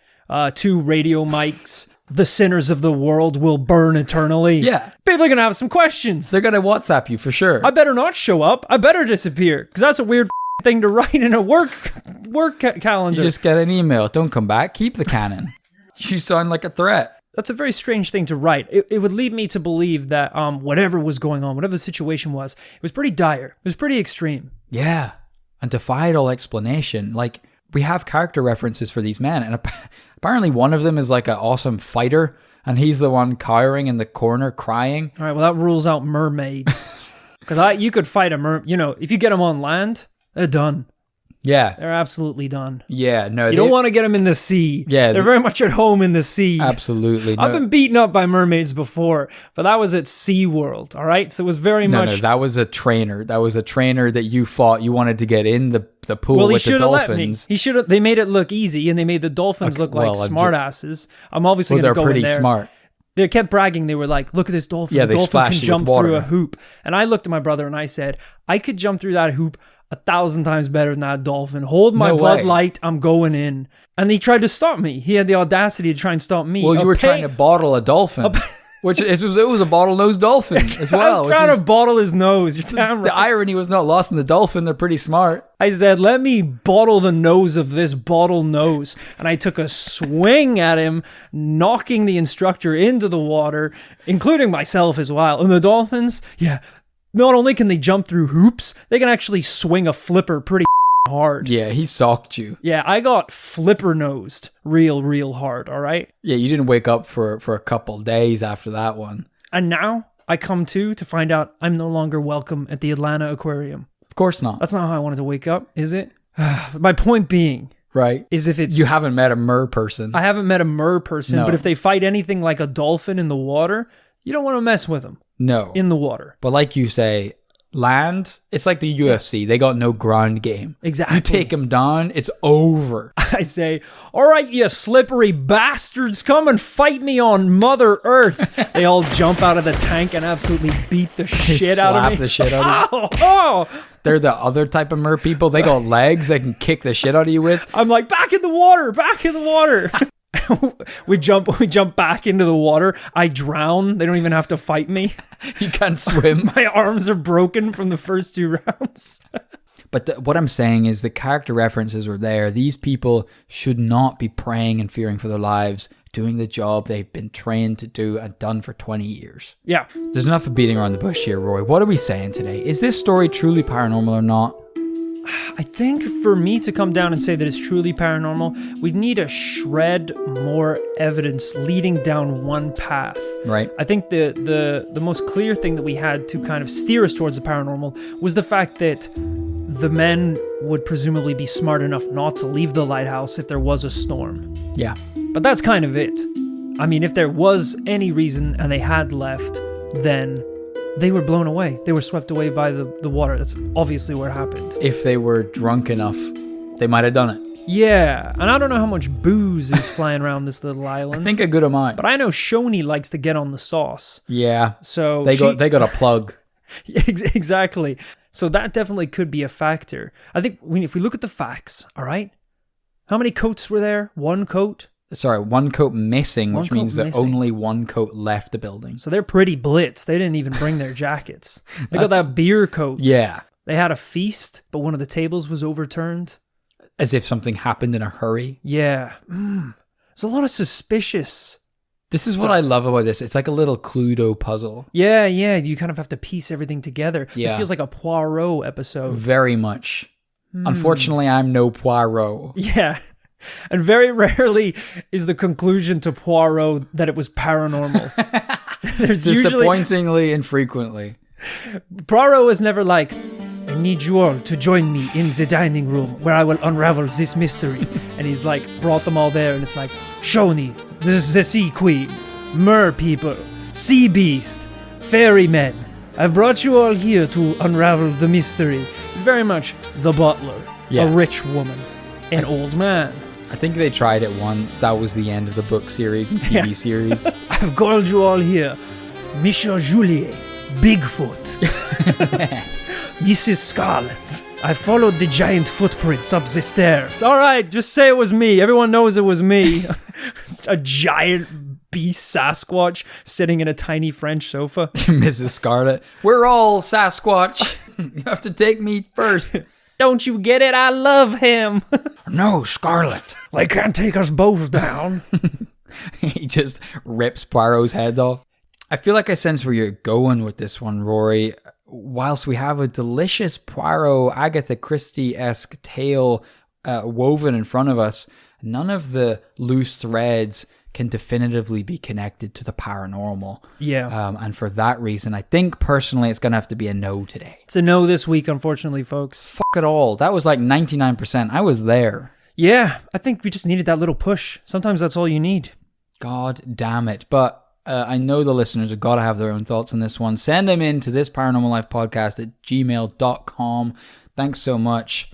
S2: 2 radio mics, the sinners of the world will burn eternally.
S1: Yeah.
S2: People are going to have some questions.
S1: They're going to WhatsApp you for sure.
S2: I better not show up. I better disappear, because that's a weird thing to write in a work calendar.
S1: You just get an email. Don't come back. Keep the Canon. You sound like a threat.
S2: That's a very strange thing to write. It would lead me to believe that whatever was going on, whatever the situation was, it was pretty dire. It was pretty extreme.
S1: Yeah. And defied all explanation. Like, we have character references for these men, and apparently one of them is like an awesome fighter, and he's the one cowering in the corner crying.
S2: All right, well, that rules out mermaids. Because you could fight a mermaid. If you get them on land, they're done.
S1: Yeah.
S2: They're absolutely done.
S1: Yeah, no.
S2: You don't want to get them in the sea.
S1: Yeah.
S2: They're very much at home in the sea.
S1: Absolutely. No.
S2: I've been beaten up by mermaids before, but that was at SeaWorld, all right? So it was very much...
S1: No, that was a trainer. That was a trainer that you fought. You wanted to get in the pool with the dolphins.
S2: Well, he should have let me. He should have... They made it look easy, and they made the dolphins look like smartasses. I'm obviously going to go in there.
S1: They're pretty smart.
S2: They kept bragging. They were like, look at this dolphin.
S1: Yeah,
S2: the
S1: they
S2: dolphin can
S1: splashed you
S2: jump
S1: with water.
S2: through a hoop. And I looked at my brother and I said, I could jump through that hoop 1,000 times better than that dolphin. Hold my Bud Light. I'm going in. And he tried to stop me. He had the audacity to try and stop me.
S1: Well, you were trying to bottle a dolphin. Which it was a bottlenose dolphin as well.
S2: I was trying to bottle his nose. You're damn right.
S1: The irony was not lost in the dolphin. They're pretty smart.
S2: I said, let me bottle the nose of this bottlenose. And I took a swing at him, knocking the instructor into the water, including myself as well. And the dolphins, yeah, not only can they jump through hoops, they can actually swing a flipper pretty hard.
S1: Yeah, he socked you.
S2: Yeah, I got flipper nosed real hard, all right?
S1: Yeah, you didn't wake up for a couple days after that one.
S2: And now I come to find out I'm no longer welcome at the Atlanta Aquarium.
S1: Of course not.
S2: That's not how I wanted to wake up, is it? My point being,
S1: right,
S2: is if it's...
S1: You haven't met a mer person.
S2: I haven't met a mer person,
S1: No.
S2: but if they fight anything like a dolphin in the water, you don't want to mess with them.
S1: No.
S2: In the water.
S1: But like you say, land, it's like the UFC. They got no ground game.
S2: Exactly.
S1: You take them down, it's over.
S2: I say, all right, you slippery bastards, come and fight me on Mother Earth. They all jump out of the tank and absolutely beat the shit out of me.
S1: Slap the shit out of you.
S2: Oh!
S1: They're the other type of mer people. They got legs they can kick the shit out of you with.
S2: I'm like, back in the water. we jump back into the water. I drown. They don't even have to fight me.
S1: You can't swim.
S2: My arms are broken from the first 2 rounds.
S1: But what I'm saying is the character references were there. These people should not be praying and fearing for their lives, doing the job they've been trained to do and done for 20 years.
S2: Yeah.
S1: There's enough of beating around the bush here, Roy. What are we saying today? Is this story truly paranormal or not?
S2: I think for me to come down and say that it's truly paranormal, we'd need a shred more evidence leading down one path.
S1: Right.
S2: I think the most clear thing that we had to kind of steer us towards the paranormal was the fact that the men would presumably be smart enough not to leave the lighthouse if there was a storm.
S1: Yeah.
S2: But that's kind of it. I mean, if there was any reason and they had left, then they were blown away. They were swept away by the water. That's obviously what happened.
S1: If they were drunk enough, they might have done it.
S2: Yeah, and I don't know how much booze is flying around this little island.
S1: I think a good amount.
S2: But I know Shoni likes to get on the sauce.
S1: Yeah.
S2: So
S1: they got a plug.
S2: Exactly. So that definitely could be a factor. I think if we look at the facts, all right? How many coats were there? 1 coat?
S1: Sorry, 1 coat missing, which means that
S2: missing.
S1: only 1 coat left the building.
S2: So they're pretty blitz. They didn't even bring their jackets. They got that beer coat.
S1: Yeah.
S2: They had a feast, but one of the tables was overturned.
S1: As if something happened in a hurry.
S2: Yeah. There's a lot of suspicious.
S1: This is what I love about this. It's like a little Cluedo puzzle.
S2: Yeah. You kind of have to piece everything together.
S1: Yeah.
S2: This feels like a Poirot episode.
S1: Very much. Unfortunately, I'm no Poirot.
S2: Yeah. And very rarely is the conclusion to Poirot that it was paranormal. There's
S1: disappointingly infrequently.
S2: Poirot is never like, I need you all to join me in the dining room where I will unravel this mystery. And he's like brought them all there and it's like, Shoni, this is the sea queen, mer people, sea beast, fairy men. I've brought you all here to unravel the mystery. It's very much the butler, a rich woman, an old man.
S1: I think they tried it once. That was the end of the book series and TV series.
S2: I've called you all here. Monsieur Juliet, Bigfoot. Mrs. Scarlet. I followed the giant footprints up the stairs. All right, just say it was me. Everyone knows it was me. A giant beast Sasquatch sitting in a tiny French sofa.
S1: Mrs. Scarlet. We're all Sasquatch. You have to take me first.
S2: Don't you get it? I love him.
S1: No, Scarlet.
S2: They can't take us both down.
S1: He just rips Poirot's heads off. I feel like I sense where you're going with this one, Rory. Whilst we have a delicious Poirot, Agatha Christie-esque tale woven in front of us, none of the loose threads can definitively be connected to the paranormal.
S2: Yeah.
S1: And for that reason, I think personally it's going to have to be a no today.
S2: It's a no this week, unfortunately, folks.
S1: Fuck it all. That was like 99%. I was there.
S2: Yeah, I think we just needed that little push. Sometimes that's all you need.
S1: God damn it. But I know the listeners have got to have their own thoughts on this one. Send them in to this Paranormal Life podcast at gmail.com. Thanks so much.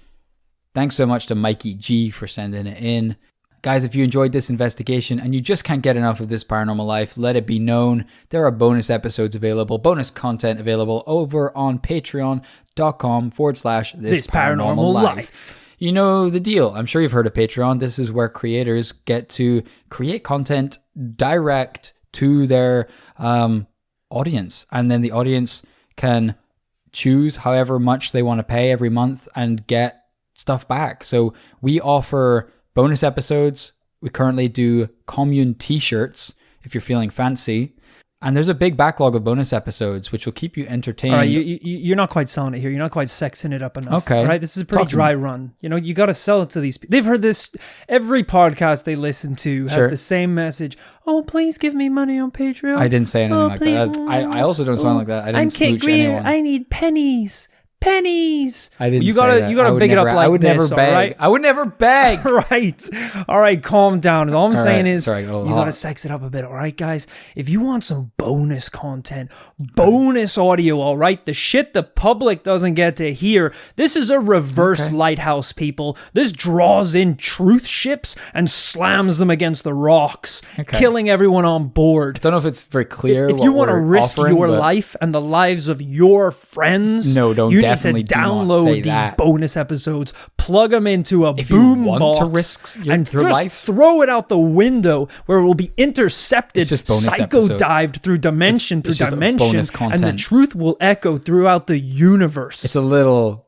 S1: Thanks so much to Mikey G for sending it in. Guys, if you enjoyed this investigation and you just can't get enough of this Paranormal Life, let it be known there are bonus episodes available, bonus content available over on patreon.com/this paranormal life. You know the deal. I'm sure you've heard of Patreon. This is where creators get to create content direct to their audience. And then the audience can choose however much they want to pay every month and get stuff back. So we offer bonus episodes. We currently do commune t-shirts if you're feeling fancy. And there's a big backlog of bonus episodes, which will keep you entertained.
S2: All right, you're not quite selling it here. You're not quite sexing it up enough.
S1: Okay.
S2: All right, this is a pretty dry run. You know, you got to sell it to these people. They've heard this. Every podcast they listen to has the same message. Oh, please give me money on Patreon.
S1: I didn't say anything like that. I also don't sound like that. I didn't smooch anyone.
S2: I need pennies. Pennies.
S1: I didn't.
S2: You gotta big it up like
S1: I would
S2: this.
S1: Never beg.
S2: Right?
S1: I would never beg.
S2: Right. All right. Calm down. All I'm saying is
S1: you
S2: gotta sex it up a bit. All right, guys. If you want some bonus content, bonus audio. All right, the shit the public doesn't get to hear. This is a reverse lighthouse, people. This draws in truth ships and slams them against the rocks, killing everyone on board.
S1: I don't know if it's very clear.
S2: If you want to risk your life and the lives of your friends, you need to download these bonus episodes, plug them into a boom box,
S1: to risk
S2: and
S1: your life,
S2: throw it out the window where it will be intercepted, psycho-dived through dimension, and the truth will echo throughout the universe.
S1: It's a little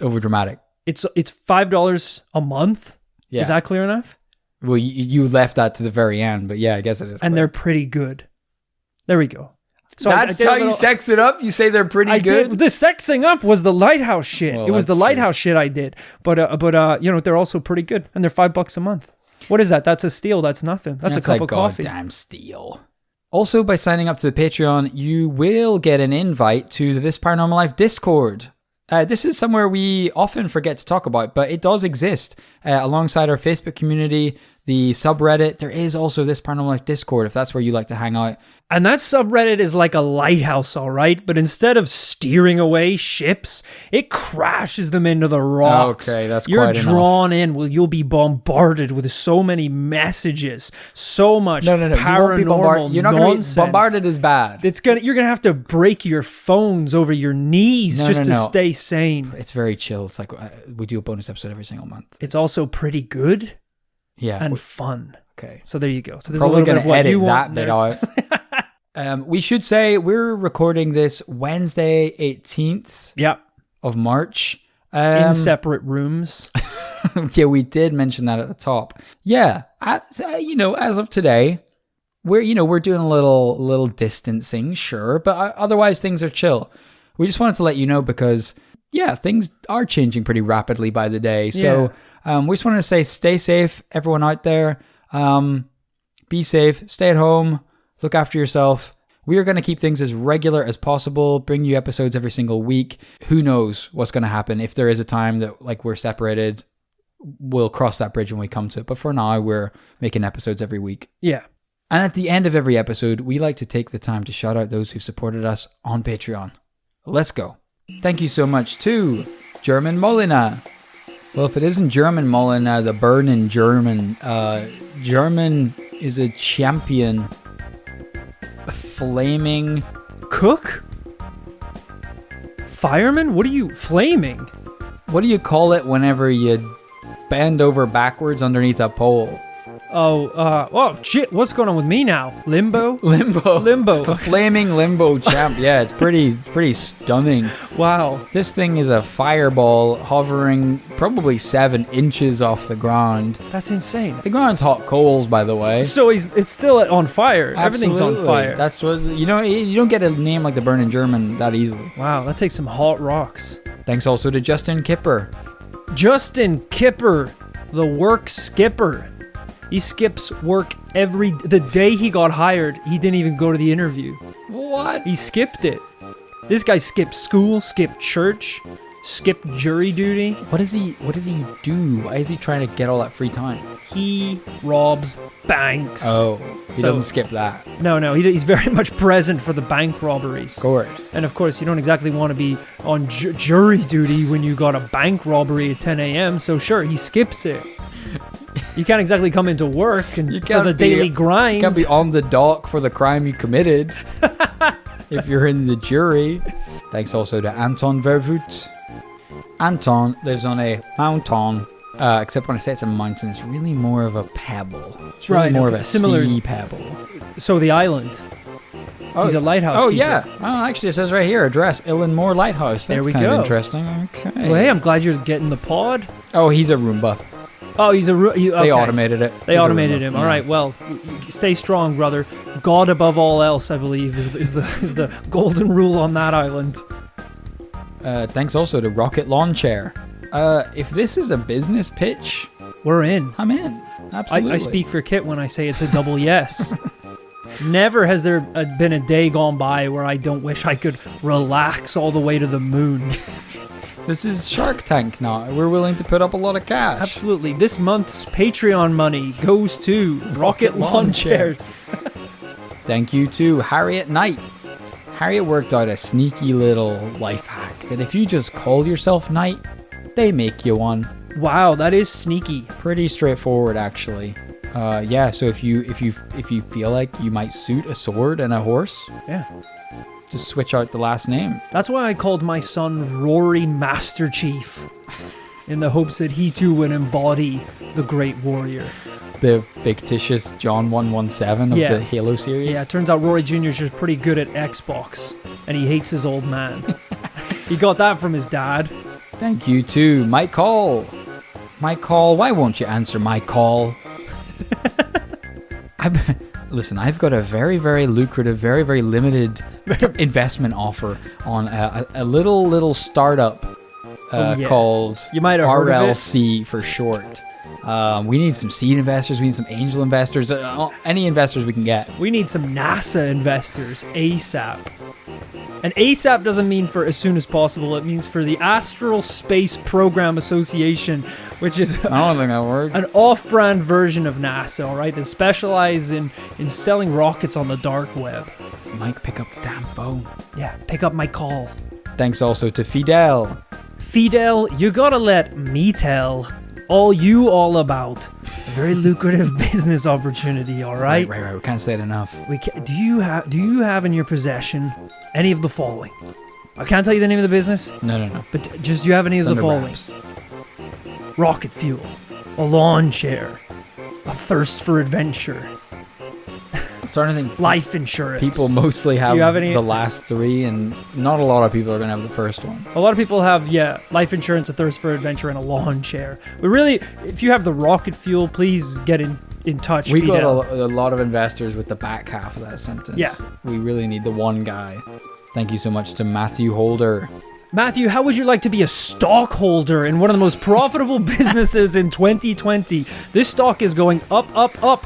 S1: overdramatic.
S2: It's $5 a month.
S1: Yeah.
S2: Is that clear enough?
S1: Well, you left that to the very end, but yeah, I guess it is.
S2: And they're pretty good. There we go.
S1: So that's how you sex it up? You say they're pretty good?
S2: The sexing up was the lighthouse shit. Well, it was the lighthouse shit I did. But you know, they're also pretty good. And they're $5 a month. What is that? That's a steal. That's nothing. That's a cup of coffee.
S1: Goddamn steal. Also, by signing up to the Patreon, you will get an invite to the This Paranormal Life Discord. This is somewhere we often forget to talk about, but it does exist alongside our Facebook community, the subreddit. There is also This Paranormal Life Discord, if that's where you like to hang out.
S2: And that subreddit is like a lighthouse, all right? But instead of steering away ships, it crashes them into the rocks.
S1: Okay, that's
S2: You're
S1: quite
S2: drawn in. Well, you'll be bombarded with so many messages, so much paranormal
S1: You're not going to be bombarded is bad.
S2: You're gonna have to break your phones over your knees just to stay sane.
S1: It's very chill. It's like we do a bonus episode every single month.
S2: It's also pretty good.
S1: Yeah,
S2: and fun.
S1: Okay,
S2: so there you go. So there's
S1: probably
S2: a little bit of what you want.
S1: That bit out. We should say we're recording this Wednesday, 18th of March.
S2: In separate rooms.
S1: Yeah, we did mention that at the top. Yeah, as of today, we're doing a little distancing, sure, but otherwise things are chill. We just wanted to let you know because, things are changing pretty rapidly by the day. So we just wanted to say stay safe, everyone out there. Be safe, stay at home, look after yourself. We are going to keep things as regular as possible, bring you episodes every single week. Who knows what's going to happen? If there is a time that we're separated, we'll cross that bridge when we come to it. But for now, we're making episodes every week.
S2: Yeah.
S1: And at the end of every episode, we like to take the time to shout out those who've supported us on Patreon. Let's go. Thank you so much to German Molina. Well, if it isn't German Molina, the burning German. German is a champion. A flaming
S2: cook? Fireman? What are you flaming?
S1: What do you call it whenever you bend over backwards underneath a pole?
S2: Oh, shit, what's going on with me now? Limbo.
S1: A flaming limbo champ. Yeah, it's pretty stunning.
S2: Wow.
S1: This thing is a fireball hovering probably 7 inches off the ground.
S2: That's insane.
S1: The ground's hot coals, by the way.
S2: So it's still on fire.
S1: Absolutely.
S2: Everything's on fire.
S1: That's what, you don't get a name like the Burning German that easily.
S2: Wow, that takes some hot rocks.
S1: Thanks also to Justin Kipper.
S2: Justin Kipper, the work skipper. He skips work the day he got hired, he didn't even go to the interview.
S1: What?
S2: He skipped it. This guy skipped school, skipped church, skipped jury duty.
S1: What does he do? Why is he trying to get all that free time?
S2: He robs banks.
S1: Oh, he doesn't skip that.
S2: No, he's very much present for the bank robberies.
S1: Of course.
S2: And of course, you don't exactly want to be on jury duty when you got a bank robbery at 10 a.m., so sure, he skips it. You can't exactly come into work and for the daily grind.
S1: You can't be on the dock for the crime you committed if you're in the jury. Thanks also to Anton Vervoet. Anton lives on a mountain, except when I say it's a mountain, it's really more of a pebble. It's really more of a sea pebble.
S2: So the island. He's a lighthouse
S1: Oh,
S2: keeper.
S1: yeah. Oh, actually, it says right here, address, Eilean Lighthouse. That's
S2: There we
S1: kind
S2: go.
S1: of interesting. Okay.
S2: Well, hey, I'm glad you're getting the pod.
S1: Oh, he's a Roomba.
S2: Oh, he's a... Okay.
S1: They automated it.
S2: They
S1: He's a
S2: automated
S1: Roomba.
S2: him.
S1: Yeah.
S2: All right, well, stay strong, brother. God above all else, I believe, is the golden rule on that island.
S1: Thanks also to Rocket Lawn Chair. If this is a business pitch,
S2: We're in.
S1: I'm in. Absolutely.
S2: I speak for Kit when I say it's a double yes. Never has there been a day gone by where I don't wish I could relax all the way to the moon.
S1: This is Shark Tank now. We're willing to put up a lot of cash.
S2: Absolutely. This month's Patreon money goes to Rocket Lawn Chairs.
S1: Thank you to Harriet Knight. Harriet worked out a sneaky little life hack that if you just call yourself Knight, they make you one.
S2: Wow, that is sneaky.
S1: Pretty straightforward, actually. Yeah. So if you feel like you might suit a sword and a horse,
S2: Yeah.
S1: just switch out the last name.
S2: That's why I called my son Rory Master Chief, in the hopes that he too would embody the great warrior.
S1: The fictitious John 117 of the Halo series.
S2: Yeah, it turns out Rory Jr. is just pretty good at Xbox, and he hates his old man. He got that from his dad.
S1: Thank you to Mike Call. Mike Call, why won't you answer my call? Listen, I've got a very, very lucrative, very, very limited investment offer on a little startup called
S2: You might have heard of it.
S1: RLC for short. We need some seed investors. We need some angel investors. Any investors we can get.
S2: We need some NASA investors ASAP. And ASAP doesn't mean for as soon as possible. It means for the Astral Space Program Association, which is
S1: I don't think that works.
S2: an off-brand version of NASA, all right? That specialize in selling rockets on the dark web.
S1: Mike, pick up the damn phone.
S2: Yeah, pick up my call.
S1: Thanks also to Fidel.
S2: Fidel, you gotta let me tell you all about a very lucrative business opportunity, all right?
S1: Right. We can't say it enough.
S2: Do you have in your possession any of the following? I can't tell you the name of the business,
S1: No.
S2: but just do you have any of
S1: It's
S2: the
S1: under
S2: following?
S1: wraps.
S2: Rocket fuel, a lawn chair, a thirst for adventure,
S1: I'm starting to think
S2: life insurance.
S1: people mostly have,
S2: you have any-
S1: the last three, and not a lot of people are going to have the first one.
S2: A lot of people have, life insurance, a thirst for adventure, and a lawn chair. But really, if you have the rocket fuel, please get in touch.
S1: We got
S2: Fidel.
S1: a lot of investors with the back half of that sentence.
S2: Yeah.
S1: We really need the one guy. Thank you so much to Matthew Holder.
S2: Matthew, how would you like to be a stockholder in one of the most profitable businesses in 2020? This stock is going up,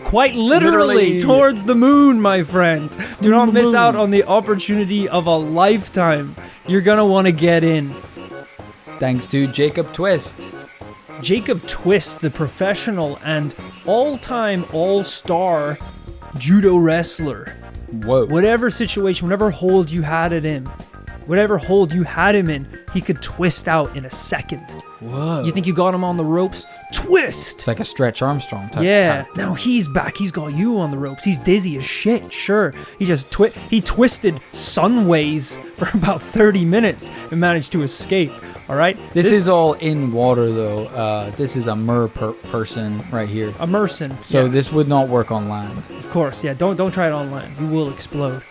S2: quite literally towards the moon, my friend. Do not miss out on the opportunity of a lifetime. You're going to want to get in.
S1: Thanks to Jacob Twist.
S2: Jacob Twist, the professional and all-time all-star judo wrestler.
S1: Whoa.
S2: Whatever situation, whatever hold you had him in, he could twist out in a second.
S1: Whoa.
S2: You think you got him on the ropes? Twist!
S1: It's like a Stretch Armstrong type.
S2: Yeah. Now he's back. He's got you on the ropes. He's dizzy as shit, sure. He just twisted sunways for about 30 minutes and managed to escape. All right?
S1: This is all in water, though. This is a person right here.
S2: a Merson.
S1: So
S2: yeah,
S1: this would not work on land.
S2: of course. Yeah, don't try it on land. You will explode.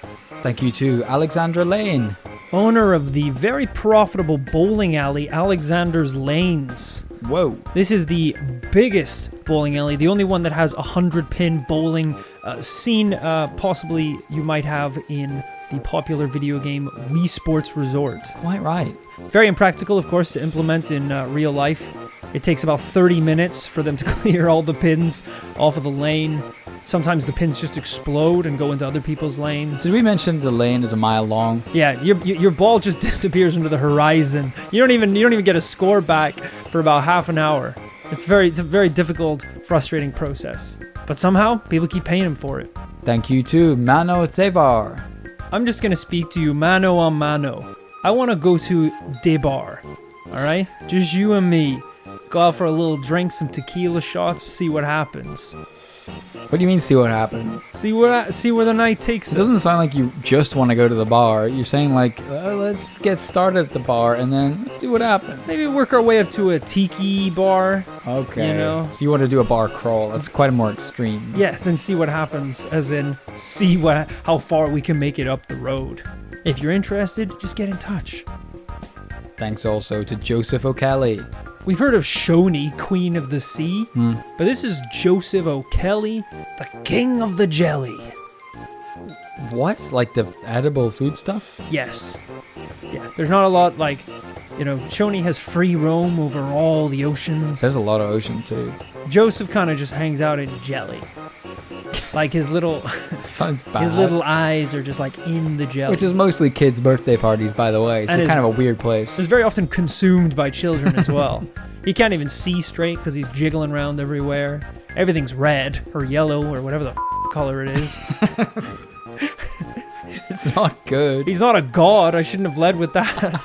S1: Thank you to Alexandra Lane.
S2: Owner of the very profitable bowling alley, Alexander's Lanes.
S1: Whoa.
S2: This is the biggest bowling alley, the only one that has 100-pin bowling scene possibly you might have in the popular video game Wii Sports Resort.
S1: Quite right.
S2: Very impractical, of course, to implement in real life. It takes about 30 minutes for them to clear all the pins off of the lane. Sometimes the pins just explode and go into other people's lanes.
S1: Did we mention the lane is a mile long?
S2: Yeah, your ball just disappears into the horizon. You don't even get a score back for about half an hour. It's a very difficult, frustrating process. But somehow people keep paying him for it.
S1: Thank you to Mano Tevar.
S2: I'm just gonna speak to you mano a mano. I want to go to de bar. All right, just you and me. Go out for a little drink, some tequila shots, see what happens.
S1: What do you mean, see what happens?
S2: See where the night takes
S1: It
S2: us.
S1: doesn't sound like you just want to go to the bar. You're saying like, let's get started at the bar and then see what happens.
S2: Maybe work our way up to a tiki bar.
S1: Okay.
S2: You know?
S1: So you want to do a bar crawl. That's quite a more extreme.
S2: Yeah, then see what happens, as in see how far we can make it up the road. If you're interested, just get in touch.
S1: Thanks also to Joseph O'Kelly.
S2: We've heard of Shoni, Queen of the Sea, but this is Joseph O'Kelly, the King of the Jelly.
S1: What? Like the edible food stuff?
S2: Yes. Yeah, there's not a lot like, Shoni has free roam over all the oceans.
S1: There's a lot of ocean too.
S2: Joseph kind of just hangs out in jelly. Like his little
S1: Sounds bad.
S2: his little eyes are just like in the jelly.
S1: Which is mostly kids' birthday parties, by the way. So
S2: And
S1: kind of a weird place.
S2: It's very often consumed by children as well. He can't even see straight because he's jiggling around everywhere. Everything's red or yellow or whatever the color it is.
S1: It's not good.
S2: He's not a god. I shouldn't have led with that.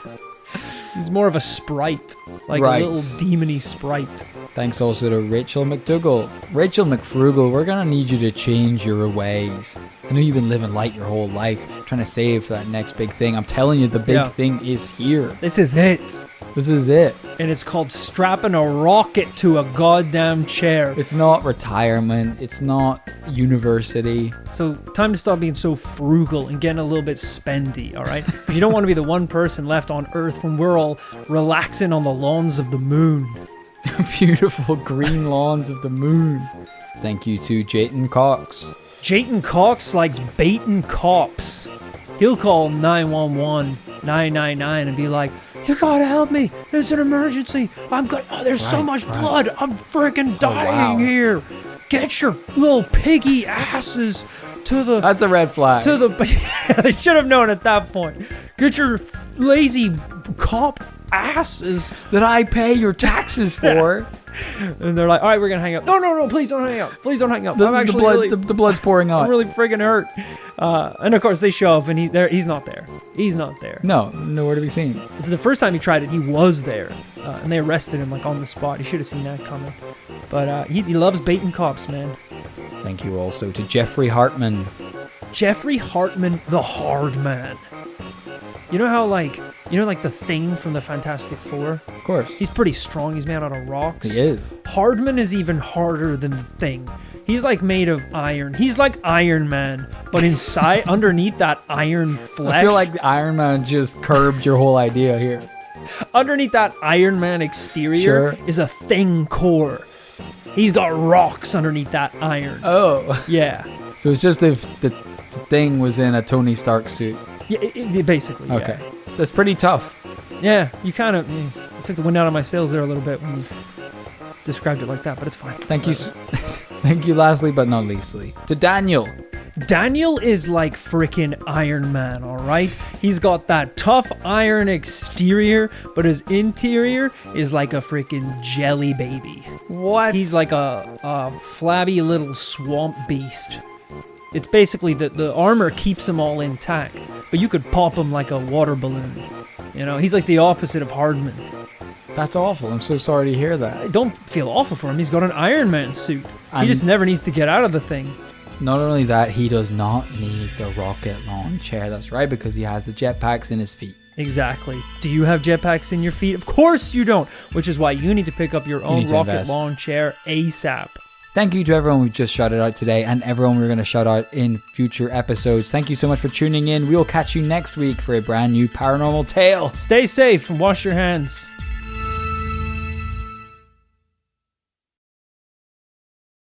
S2: He's more of a sprite. Like
S1: Right.
S2: a little demony sprite.
S1: Thanks also to Rachel McDougall. Rachel McFrugal, we're going to need you to change your ways. I know you've been living light your whole life, trying to save for that next big thing. I'm telling you, the big thing is here.
S2: This is it.
S1: This is it.
S2: And it's called strapping a rocket to a goddamn chair.
S1: It's not retirement. It's not university.
S2: So time to stop being so frugal and getting a little bit spendy, all right? Because you don't want to be the one person left on Earth when we're all relaxing on the lawns of the moon.
S1: Beautiful green lawns of the moon. Thank you to Jayton Cox.
S2: Jayton Cox likes baiting cops. He'll call 911, 999 and be like, "You gotta help me. It's an emergency. There's so much blood. I'm freaking dying here. Get your little piggy asses to the..."
S1: That's a red flag.
S2: They should have known at that point. "Get your lazy cop asses."
S1: that I pay your taxes for.
S2: And they're like, "All right, we're gonna hang up." No, please don't hang up. Please don't hang up. I'm actually
S1: the blood's pouring out.
S2: I'm really friggin' hurt. And of course they show up and he's not there. He's not there.
S1: No, nowhere to be seen.
S2: The first time he tried it, he was there. And they arrested him like on the spot. He should have seen that coming. But he loves baiting cops, man.
S1: Thank you also to Jeffrey Hartman.
S2: Jeffrey Hartman, the hard man. You know how like the Thing from the Fantastic Four?
S1: Of course.
S2: He's pretty strong. He's made out of rocks.
S1: He is.
S2: Hardman is even harder than the Thing. He's like made of iron. He's like Iron Man, but inside, underneath that iron flesh.
S1: I feel like the Iron Man just curbed your whole idea here.
S2: Underneath that Iron Man exterior is a Thing core. He's got rocks underneath that iron.
S1: Oh.
S2: Yeah.
S1: So it's just if the Thing was in a Tony Stark suit.
S2: Yeah, it basically.
S1: Okay.
S2: Yeah.
S1: That's pretty tough.
S2: Yeah, you kind of took the wind out of my sails there a little bit when you described it like that, but it's fine.
S1: Thank you. Thank you lastly but not leastly to Daniel.
S2: Daniel is like freaking Iron Man, all right? He's got that tough iron exterior, but his interior is like a freaking jelly baby.
S1: What?
S2: He's like a flabby little swamp beast. It's basically the armor keeps him all intact, but you could pop him like a water balloon. You know, he's like the opposite of Hardman.
S1: That's awful. I'm so sorry to hear that.
S2: I don't feel awful for him. He's got an Iron Man suit. He just never needs to get out of the thing.
S1: Not only that, he does not need the rocket launcher. That's right, because he has the jetpacks in his feet.
S2: Exactly. Do you have jetpacks in your feet? Of course you don't. Which is why you need to pick up your own rocket launcher ASAP.
S1: Thank you to everyone we've just shouted out today and everyone we're going to shout out in future episodes. Thank you so much for tuning in. We will catch you next week for a brand new paranormal tale.
S2: Stay safe and wash your hands.